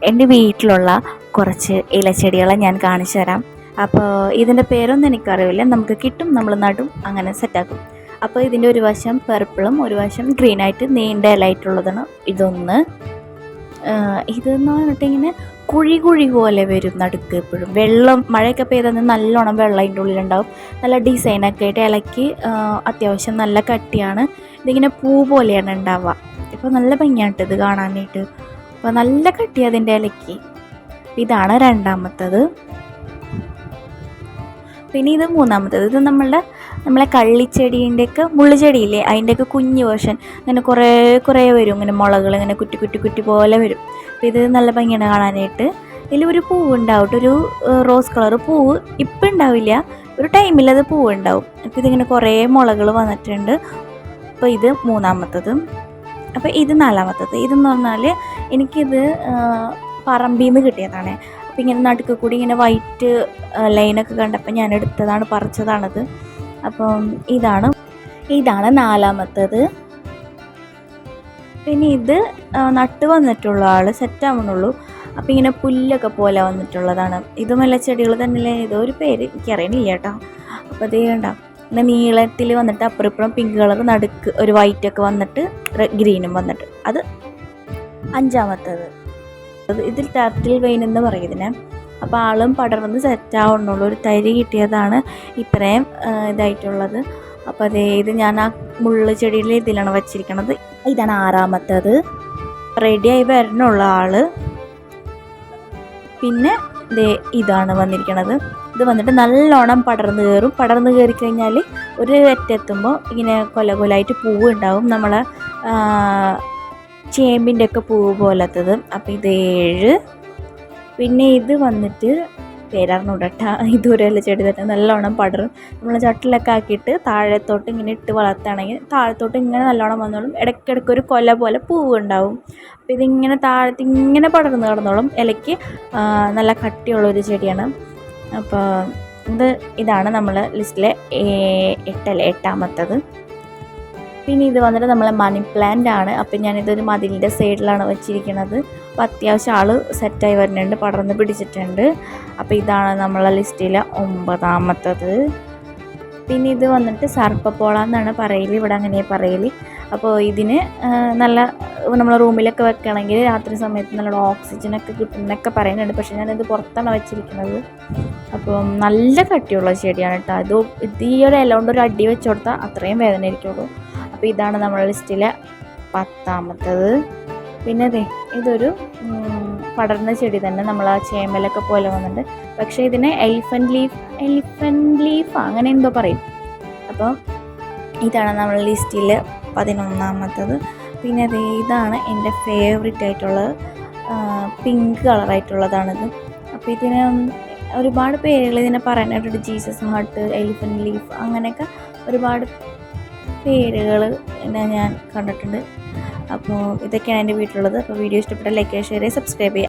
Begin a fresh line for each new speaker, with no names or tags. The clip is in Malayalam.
എൻ്റെ വീട്ടിലുള്ള കുറച്ച് ഇലച്ചെടികളെ ഞാൻ കാണിച്ചു തരാം. അപ്പോൾ ഇതിൻ്റെ പേരൊന്നും എനിക്കറിയില്ല, നമുക്ക് കിട്ടും, നമ്മൾ നടും, അങ്ങനെ സെറ്റാക്കും. അപ്പോൾ ഇതിൻ്റെ ഒരു വശം പർപ്പിളും ഒരു വശം ഗ്രീനായിട്ട് നീണ്ട ഇലയായിട്ടുള്ളതാണ് ഇതൊന്ന്. ഇതെന്ന് പറഞ്ഞിട്ട് ഇങ്ങനെ കുഴി കുഴി പോലെ വരും നടുക്ക്. എപ്പോഴും വെള്ളം മഴയൊക്കെ പെയ്താൽ നല്ലോണം വെള്ളം അതിൻ്റെ ഉള്ളിലുണ്ടാവും. നല്ല ഡിസൈനൊക്കെ ആയിട്ട് ഇലയ്ക്ക് അത്യാവശ്യം നല്ല കട്ടിയാണ്. ഇതിങ്ങനെ പൂ പോലെയാണ് ഉണ്ടാവുക. ഇപ്പോൾ നല്ല ഭംഗിയായിട്ട് ഇത് കാണാനായിട്ട്. അപ്പോൾ നല്ല കട്ടി അതിൻ്റെ ഇലയ്ക്ക്. ഇതാണ് രണ്ടാമത്തത്. പിന്നെ ഇത് മൂന്നാമത്തത്. ഇത് നമ്മളെ കള്ളിച്ചെടീൻ്റെയൊക്കെ മുള്ളുചെടിയില്ലേ, അതിൻ്റെയൊക്കെ കുഞ്ഞ് വേർഷൻ. ഇങ്ങനെ കുറേ വരും, ഇങ്ങനെ മുളകൾ ഇങ്ങനെ കുറ്റി കുറ്റി കുറ്റി പോലെ വരും. അപ്പോൾ ഇത് നല്ല ഭംഗിയാണ് കാണാനായിട്ട്. ഇതിലൊരു പൂവ് ഉണ്ടാവും, ഒരു റോസ് കളർ പൂവ്. ഇപ്പം ഉണ്ടാവില്ല, ഒരു ടൈമിൽ അത് പൂവ് ഉണ്ടാവും. അപ്പോൾ ഇതിങ്ങനെ കുറേ മുളകൾ വന്നിട്ടുണ്ട്. അപ്പോൾ ഇത് മൂന്നാമത്തത്. അപ്പോൾ ഇത് നാലാമത്തത്. ഇതെന്ന് പറഞ്ഞാൽ എനിക്കിത് പറമ്പിൽ നിന്ന് കിട്ടിയതാണ്. അപ്പോൾ ഇങ്ങനെ നടുക്ക് കൂടി ഇങ്ങനെ വൈറ്റ് ലൈനൊക്കെ കണ്ടപ്പോൾ ഞാൻ എടുത്തതാണ്, പറിച്ചതാണത്. അപ്പം ഇതാണ് നാലാമത്തത്. പിന്നെ ഇത് നട്ട് വന്നിട്ടുള്ള ആൾ സെറ്റാവണുള്ളൂ. അപ്പോൾ ഇങ്ങനെ പുല്ലൊക്കെ പോലെ വന്നിട്ടുള്ളതാണ്. ഇതും എല്ലാ ചെടികൾ തന്നെയല്ലേ, ഏതോ ഒരു പേര് എനിക്കറിയണില്ല കേട്ടോ. അപ്പോൾ അത് ഉണ്ടാവും പിന്നെ നീളത്തിൽ വന്നിട്ട് അപ്പുറം ഇപ്പുറം പിങ്ക് കളർ, നടുക്ക് ഒരു വൈറ്റൊക്കെ വന്നിട്ട് ഗ്രീനും വന്നിട്ട്. അത് അഞ്ചാമത്തത്. ഇതിൽ ടർട്ടിൽ വെയിൻ എന്ന് പറയും ഇതിനെ. അപ്പോൾ ആളും പടർന്ന് സെറ്റാവണുള്ളൂ. ഒരു തരി കിട്ടിയതാണ് ഇത്രയും ഇതായിട്ടുള്ളത്. അപ്പോൾ ഇത് ഞാൻ ആ മുള്ളു ചെടിയിൽ ഇതിലാണ് വച്ചിരിക്കണത്. ഇതാണ് ആറാമത്തത്. റെഡിയായി വരണുള്ള ആൾ. പിന്നെ ഇതാണ് വന്നിരിക്കണത്. ഇത് വന്നിട്ട് നല്ലോണം പടർന്ന് കയറിക്കഴിഞ്ഞാൽ ഒരു അറ്റെത്തുമ്പോൾ ഇങ്ങനെ കൊലകൊലായിട്ട് പൂവ് ഉണ്ടാവും, നമ്മളെ ചേമ്പിൻ്റെ ഒക്കെ പൂവ് പോലത്തത്. അപ്പോൾ ഇത് 7. പിന്നെ ഇത് വന്നിട്ട് പേരറിഞ്ഞൂടട്ട. ഇതൊരു ചെടി തന്നെ നല്ലോണം പടരും. നമ്മൾ ചട്ടിലൊക്കെ ആക്കിയിട്ട് താഴത്തോട്ട് ഇങ്ങനെ ഇട്ട് വളർത്തുകയാണെങ്കിൽ താഴത്തോട്ട് ഇങ്ങനെ നല്ലോണം വന്നോളും. ഇടയ്ക്കിടയ്ക്ക് ഒരു കൊല പോലെ പൂവ് ഉണ്ടാവും. അപ്പോൾ ഇതിങ്ങനെ താഴത്ത് ഇങ്ങനെ പടർന്ന് കിടന്നോളും. ഇലയ്ക്ക് നല്ല കട്ടിയുള്ളൊരു ചെടിയാണ്. അപ്പോൾ ഇതാണ് നമ്മൾ ലിസ്റ്റിലെ 8ാമത്തത്. പിന്നെ ഇത് വന്നിട്ട് നമ്മളെ മണി പ്ലാന്റ് ആണ്. അപ്പം ഞാനിതൊരു മതിലിൻ്റെ സൈഡിലാണ് വെച്ചിരിക്കുന്നത്. അപ്പോൾ അത്യാവശ്യം ആൾ സെറ്റായി വരുന്നുണ്ട്, പടർന്ന് പിടിച്ചിട്ടുണ്ട്. അപ്പോൾ ഇതാണ് നമ്മളെ ലിസ്റ്റിലെ 9ാമത്തത്. പിന്നെ ഇത് വന്നിട്ട് സർപ്പപ്പോള എന്നാണ് പറയൽ, ഇവിടെ അങ്ങനെ പറയൽ. അപ്പോൾ ഇതിന് നല്ല നമ്മൾ റൂമിലൊക്കെ വെക്കണമെങ്കിൽ രാത്രി സമയത്ത് നല്ല ഓക്സിജനൊക്കെ കിട്ടുന്നൊക്കെ പറയുന്നുണ്ട്. പക്ഷേ ഞാനിത് പുറത്താണ് വെച്ചിരിക്കുന്നത്. അപ്പം നല്ല കട്ടിയുള്ള ചെടിയാണ് കേട്ടോ. ഇത് ഈ ഒരു ഇല കൊണ്ട് ഒരു അടി വെച്ച് കൊടുത്താൽ അത്രയും വേദന ഇരിക്കുള്ളൂ. അപ്പോൾ ഇതാണ് നമ്മുടെ ലിസ്റ്റിലെ 10ാമത്തത്. പിന്നെ ഇതൊരു പടർന്ന ചെടി തന്നെ, നമ്മൾ ആ ചേമ്പലൊക്കെ പോലെ വന്നിട്ട്. പക്ഷേ ഇതിന് എലിഫൻറ്റ് ലീഫ് അങ്ങനെ എന്തോ പറയും. അപ്പോൾ ഇതാണ് നമ്മുടെ ലിസ്റ്റിൽ 11ാമത്തത്. പിന്നെ ഇതാണ് എൻ്റെ ഫേവറേറ്റ് ആയിട്ടുള്ളത്, പിങ്ക് കളറായിട്ടുള്ളതാണിത്. അപ്പോൾ ഇതിന് ഒരുപാട് പേരുകൾ ഇതിനെ പറയാനായിട്ടുണ്ട്. ജീസസ് ഹാർട്ട്, എലിഫൻറ്റ് ലീഫ്, അങ്ങനെയൊക്കെ ഒരുപാട് പേരുകൾ ഞാൻ കണ്ടിട്ടുണ്ട്. അപ്പോൾ ഇതൊക്കെയാണ് എൻ്റെ വീട്ടിലുള്ളത്. അപ്പോൾ വീഡിയോ ഇഷ്ടപ്പെട്ട ലൈക്ക്, ഷെയർ, സബ്സ്ക്രൈബ് ചെയ്യുക.